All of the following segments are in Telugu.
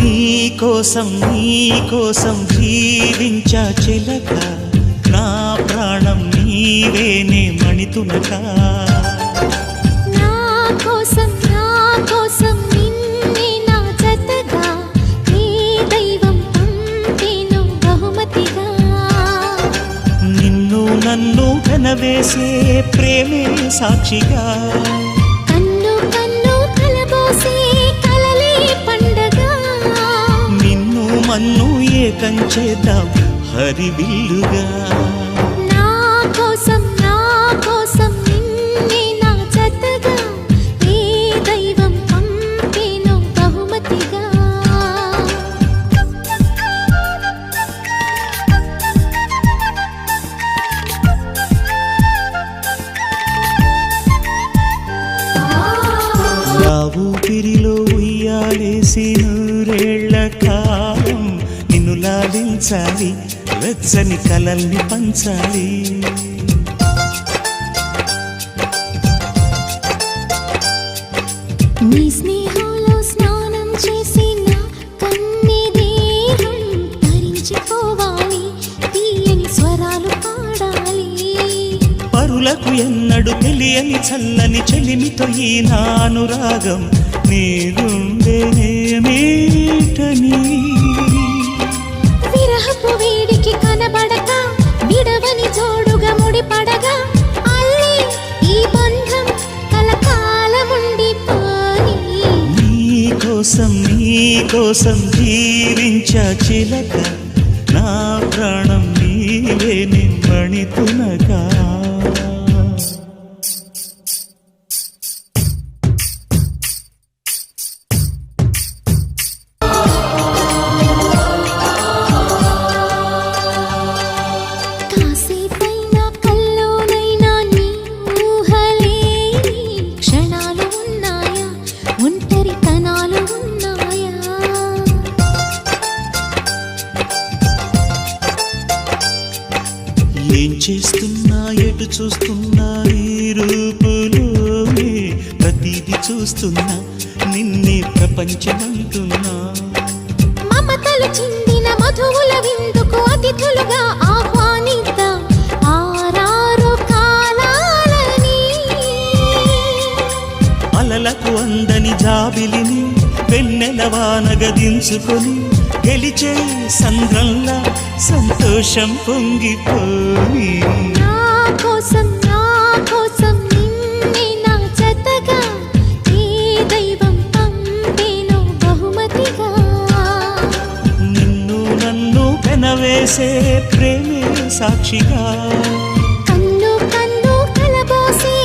నీకోసం జీవించా చిలక నా ప్రాణం నీవేనే మణితునక నా కోసం నిన్నే నా జతగా నీ దైవం పంపేను బహుమతిగా నిన్ను నన్ను కనవేసే ప్రేమే సాక్షిగా కన్ను కలబోసే కలలే పండగ నిన్ను మన్ను ఏకం చేద్దాం హరివిల్లుగా నా కోసం నిన్నే నా జతగా నీ దైవం పంపేను బహుమతిగా నా ఊపిరిలో ఉయ్యాలేసి నూరేళ్ల కాలం నిన్ను లాలించాలి వెచ్చని కలల్ని పంచాలి నీ స్నేహంలో స్నానం చేసి నా కన్ని దేహం తరించిపోవాలి తీయని స్వరాలు పాడాలి పరులకు ఎన్నడు తెలియని చల్లని చెలిమితో ఈ నా అనురాగం నీ గుండెనేమేటని విరహపు వేడికి కనబడక విడవని జోడుగా ముడిపడగా అల్లే ఈ బంధం కలకాలముండిపోని నీకోసం జీవించా చిలక నా ప్రాణం నీవే నిమ్మణితునగా కాసేపైనా కల్లోనైనా నీ ఊహలేని క్షణాలు ఉన్నాయా ఒంటరి కణాలు ఉన్నాయా ఏం చేస్తున్నా ఎటు చూస్తున్నా ఈ రూపులోనే ప్రతిదీ చూస్తున్నా నిన్నే ప్రపంచమంటున్నా మమతలు చిందిన మధువుల విందుకు అతిథులుగా ఆహ్వానిద్దాం ఆరారు కాలాలని అలలకు అందని జాబిలిని వెన్నెలవానగ దించుకొని గెలిచే సంద్రంలా సంతోషం పొంగిపోని నా కోసం నిన్నే నా జతగా నీ దైవం పంపేను బహుమతిగా నిన్ను నన్ను కనవేసే ప్రేమే సాక్షిగా కన్ను కలబోసే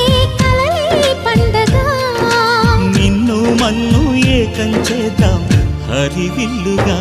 కలలే పండగ నిన్ను మన్ను ఏకం చేద్దాం హరివిల్లుగా